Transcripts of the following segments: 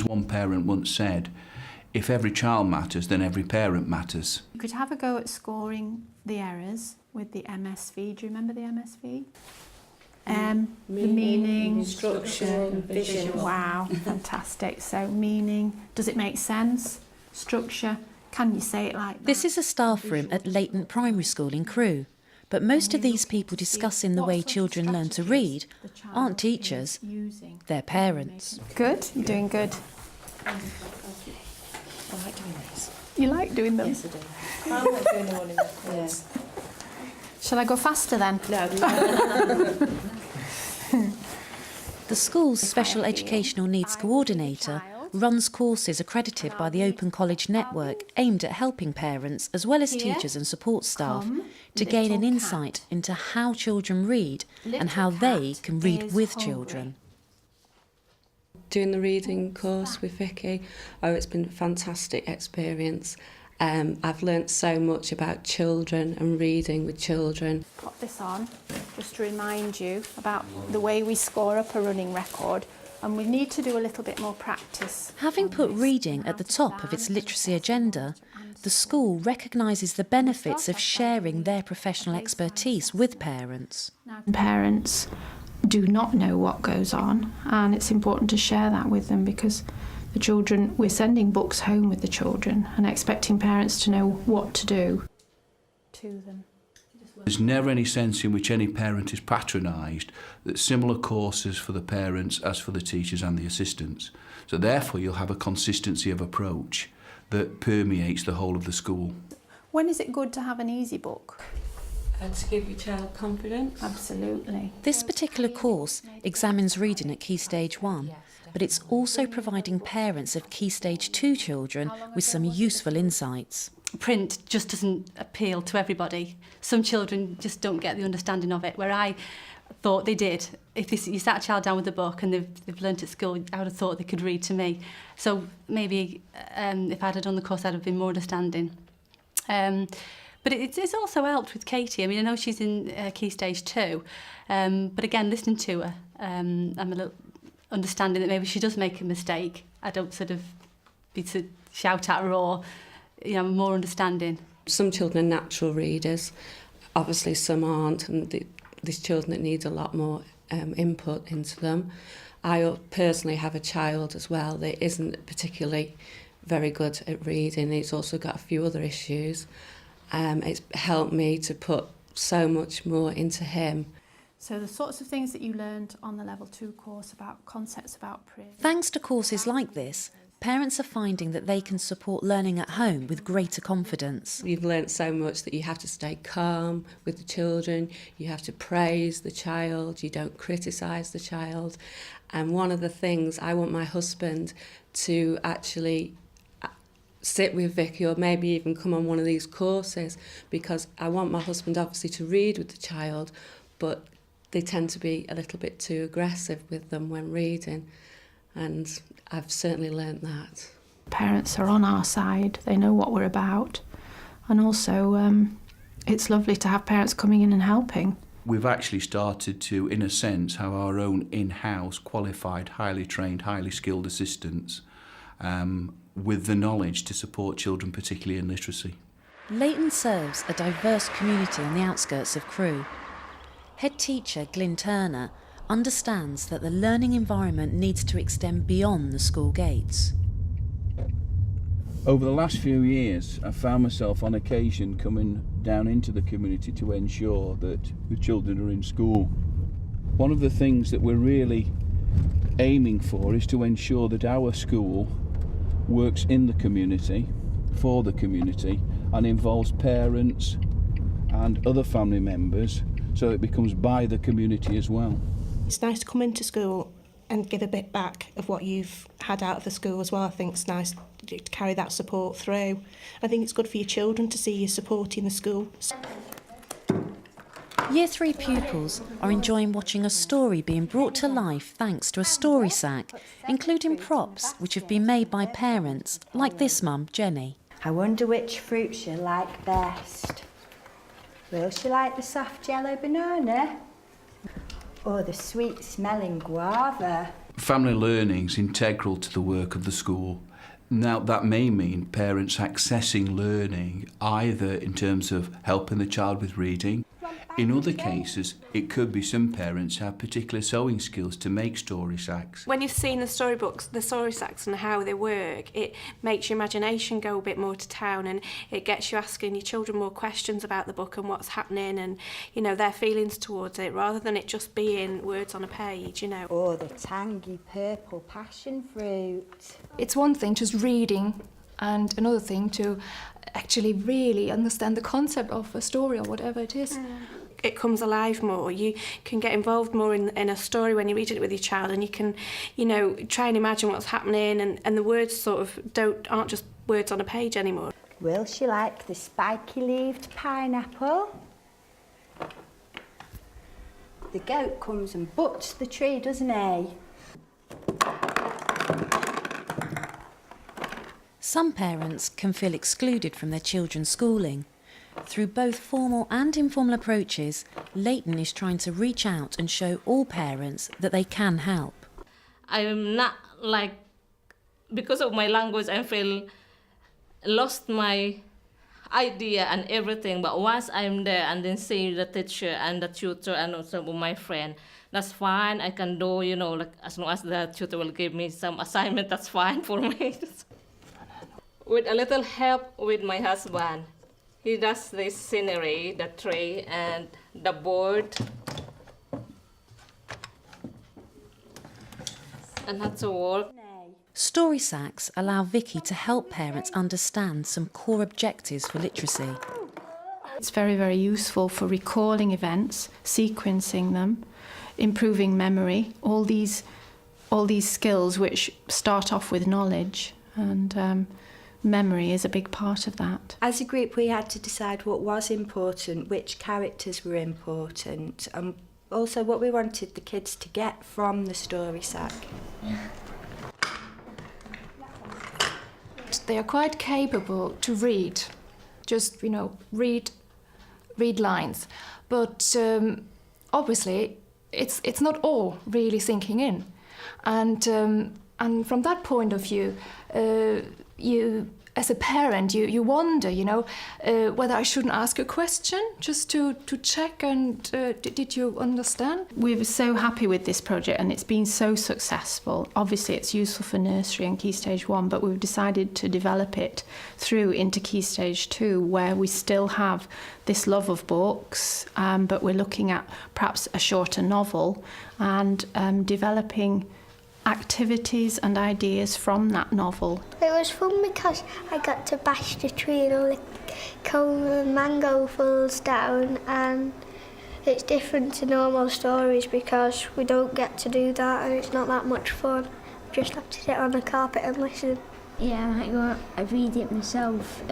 As one parent once said, if every child matters, then every parent matters. You could have a go at scoring the errors with the MSV. Do you remember the MSV? The meaning, instruction, vision. Wow, fantastic. So meaning, does it make sense? Structure, can you say it like that? This is a staff room at Leighton Primary School in Crewe, but most of these people discussing the way children learn to read aren't teachers, they're parents. Good, you're doing good. I like doing this. You like doing them? Yes, I do. I like doing the morning records. Shall I go faster then? No. The school's Special Educational Needs Coordinator runs courses accredited by the Open College Network aimed at helping parents as well as teachers and support staff to gain an insight into how children read and how they can read with children. Doing the reading course with Vicky, it's been a fantastic experience. I've learnt so much about children and reading with children. Pop this on just to remind you about the way we score up a running record, and we need to do a little bit more practice. Having put reading at the top of its literacy agenda, the school recognises the benefits of sharing their professional expertise with parents. Parents do not know what goes on, and it's important to share that with them, because the children, we're sending books home with the children and expecting parents to know what to do to them. There's never any sense in which any parent is patronised that similar courses for the parents as for the teachers and the assistants. So therefore you'll have a consistency of approach that permeates the whole of the school. When is it good to have an easy book? And to give your child confidence. Absolutely. This particular course examines reading at Key Stage 1, but it's also providing parents of Key Stage 2 children with some useful insights. Print just doesn't appeal to everybody. Some children just don't get the understanding of it, where I thought they did. If you sat a child down with a book and they've learnt at school, I would have thought they could read to me. So maybe if I'd have done the course, I'd have been more understanding. But it's also helped with Katie. I mean, I know she's in Key Stage 2, but again, listening to her, I'm a little understanding that maybe she does make a mistake. I don't sort of be to shout at her, or more understanding. Some children are natural readers, obviously some aren't, and there's children that need a lot more input into them. I personally have a child as well that isn't particularly very good at reading. He's also got a few other issues. It's helped me to put so much more into him. So the sorts of things that you learned on the Level 2 course about concepts about print. Thanks to courses like this, parents are finding that they can support learning at home with greater confidence. You've learnt so much that you have to stay calm with the children, you have to praise the child, you don't criticise the child. And one of the things, I want my husband to actually sit with Vicky, or maybe even come on one of these courses, because I want my husband obviously to read with the child, but they tend to be a little bit too aggressive with them when reading, and I've certainly learnt that. Parents are on our side, they know what we're about, and also it's lovely to have parents coming in and helping. We've actually started to, in a sense, have our own in-house qualified, highly trained, highly skilled assistants with the knowledge to support children, particularly in literacy. Leighton serves a diverse community on the outskirts of Crewe. Head teacher Glyn Turner understands that the learning environment needs to extend beyond the school gates. Over the last few years, I've found myself on occasion coming down into the community to ensure that the children are in school. One of the things that we're really aiming for is to ensure that our school works in the community, for the community, and involves parents and other family members, so it becomes by the community as well. It's nice to come into school and give a bit back of what you've had out of the school as well. I think it's nice to carry that support through. I think it's good for your children to see you supporting the school. Year 3 pupils are enjoying watching a story being brought to life thanks to a story sack, including props which have been made by parents, like this mum, Jenny. I wonder which fruit she'll like best. Will she like the soft yellow banana? Or the sweet smelling guava? Family learning is integral to the work of the school. Now, that may mean parents accessing learning either in terms of helping the child with reading. In other cases, it could be some parents have particular sewing skills to make story sacks. When you've seen the storybooks, the story sacks and how they work, it makes your imagination go a bit more to town, and it gets you asking your children more questions about the book and what's happening and, you know, their feelings towards it, rather than it just being words on a page, you know. Or the tangy purple passion fruit. It's one thing just reading and another thing to actually really understand the concept of a story or whatever it is. It comes alive more. You can get involved more in a story when you're reading it with your child, and you can, you know, try and imagine what's happening, and the words sort of aren't just words on a page anymore. Will she like the spiky-leaved pineapple? The goat comes and butts the tree, doesn't he? Some parents can feel excluded from their children's schooling. Through both formal and informal approaches, Leighton is trying to reach out and show all parents that they can help. I'm not like, because of my language, I feel lost my idea and everything. But once I'm there and then see the teacher and the tutor and also my friend, that's fine. I can do, you know, like as long as the tutor will give me some assignment, that's fine for me. With a little help with my husband. He does the scenery, the tree, and the board. And how to work. Story sacks allow Vicky to help parents understand some core objectives for literacy. It's very, very useful for recalling events, sequencing them, improving memory, all these skills which start off with knowledge, and memory is a big part of that. As a group, we had to decide what was important, which characters were important, and also what we wanted the kids to get from the story sack. They are quite capable to read, just, you know, read lines. But obviously, it's not all really sinking in. And from that point of view, you, as a parent, you wonder, you know, whether I shouldn't ask a question just to check and did you understand? We're so happy with this project, and it's been so successful. Obviously, it's useful for nursery and Key Stage 1, but we've decided to develop it through into Key Stage 2, where we still have this love of books, but we're looking at perhaps a shorter novel and developing activities and ideas from that novel. It was fun because I got to bash the tree and all the cone and mango falls down, and it's different to normal stories because we don't get to do that and it's not that much fun. We just have to sit on the carpet and listen. Yeah, I read it myself,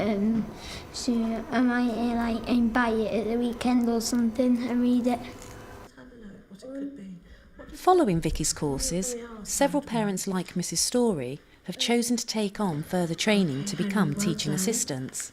so I might buy it at the weekend or something and read it. Following Vicky's courses, several parents like Mrs. Story have chosen to take on further training to become teaching assistants.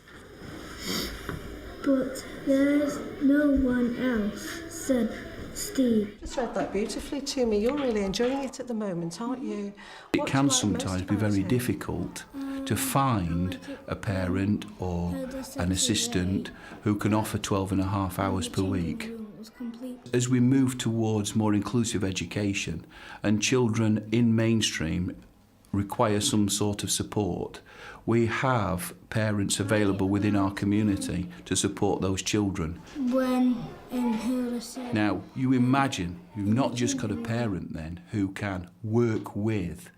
But there's no one else, said Steve. You just read that beautifully to me. You're really enjoying it at the moment, aren't you? It can sometimes be very difficult to find a parent or an assistant who can offer 12.5 hours per week. As we move towards more inclusive education and children in mainstream require some sort of support, we have parents available within our community to support those children. Now, you imagine you've not just got a parent then who can work with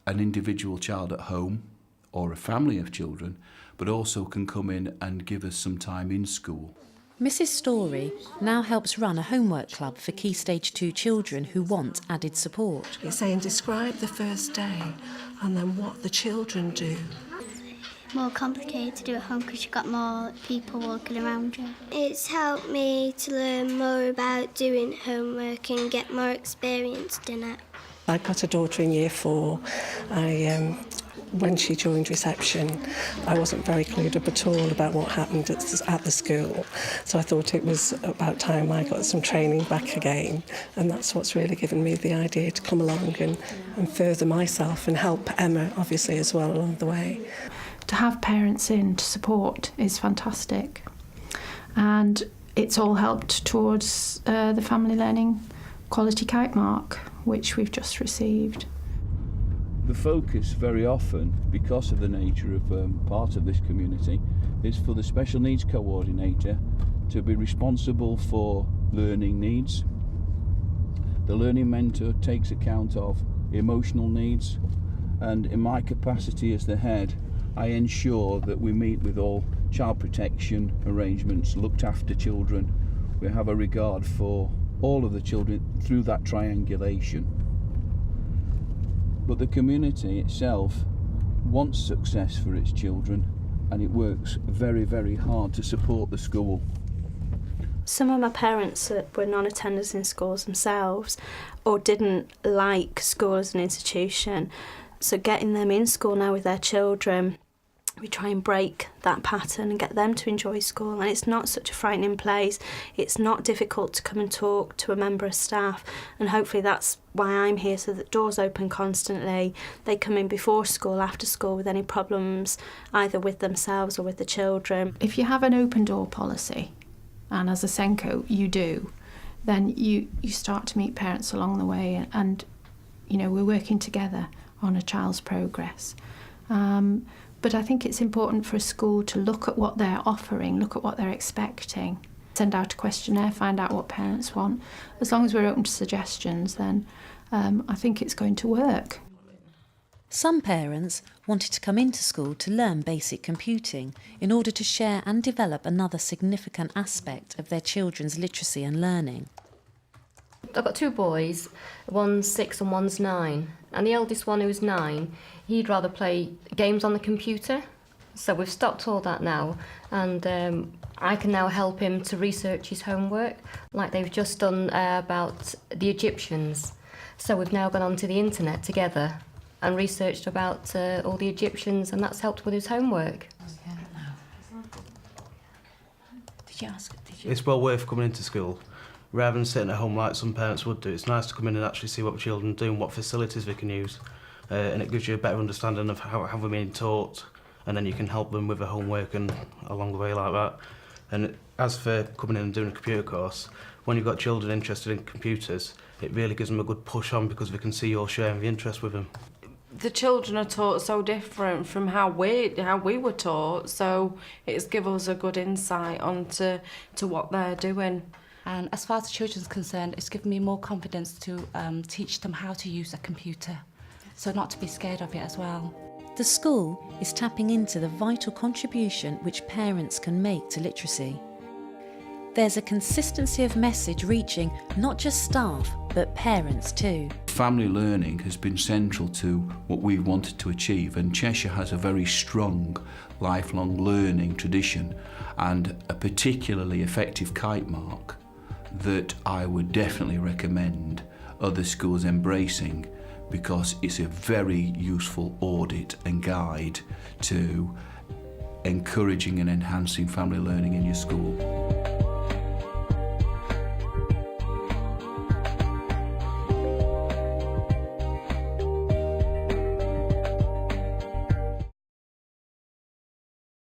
an individual child at home or a family of children, but also can come in and give us some time in school. Mrs. Story now helps run a homework club for Key Stage 2 children who want added support. You're saying describe the first day and then what the children do. More complicated to do at home because you've got more people walking around you. It's helped me to learn more about doing homework and get more experienced in it. I got a daughter in year 4. When she joined reception, I wasn't very clued up at all about what happened at the school. So I thought it was about time I got some training back again. And that's what's really given me the idea to come along and further myself and help Emma, obviously, as well along the way. To have parents in to support is fantastic. And it's all helped towards the Family Learning Quality Kite Mark, which we've just received. The focus very often, because of the nature of part of this community, is for the special needs coordinator to be responsible for learning needs. The learning mentor takes account of emotional needs, and in my capacity as the head, I ensure that we meet with all child protection arrangements, looked after children. We have a regard for all of the children through that triangulation. But the community itself wants success for its children, and it works very, very hard to support the school. Some of my parents were non-attenders in schools themselves, or didn't like school as an institution. So getting them in school now with their children, we try and break that pattern and get them to enjoy school. And it's not such a frightening place. It's not difficult to come and talk to a member of staff. And hopefully that's why I'm here, so that doors open constantly. They come in before school, after school, with any problems, either with themselves or with the children. If you have an open door policy, and as a Senko you do, then you start to meet parents along the way, and you know, we're working together on a child's progress. But I think it's important for a school to look at what they're offering, look at what they're expecting, send out a questionnaire, find out what parents want. As long as we're open to suggestions, then I think it's going to work. Some parents wanted to come into school to learn basic computing in order to share and develop another significant aspect of their children's literacy and learning. I've got 2 boys, one's 6 and one's 9, and the eldest one, who's 9, he'd rather play games on the computer. So we've stopped all that now, and I can now help him to research his homework, like they've just done about the Egyptians. So we've now gone onto the internet together and researched about all the Egyptians, and that's helped with his homework. Did you? It's well worth coming into school. Rather than sitting at home like some parents would do, it's nice to come in and actually see what the children do and what facilities they can use. And it gives you a better understanding of how they're being taught, and then you can help them with the homework and along the way like that. And as for coming in and doing a computer course, when you've got children interested in computers, it really gives them a good push on because they can see you're sharing the interest with them. The children are taught so different from how we were taught, so it's given us a good insight onto what they're doing. And as far as the children's concerned, it's given me more confidence to teach them how to use a computer, so not to be scared of it as well. The school is tapping into the vital contribution which parents can make to literacy. There's a consistency of message reaching not just staff, but parents too. Family learning has been central to what we've wanted to achieve, and Cheshire has a very strong lifelong learning tradition and a particularly effective kite mark that I would definitely recommend other schools embracing, because it's a very useful audit and guide to encouraging and enhancing family learning in your school.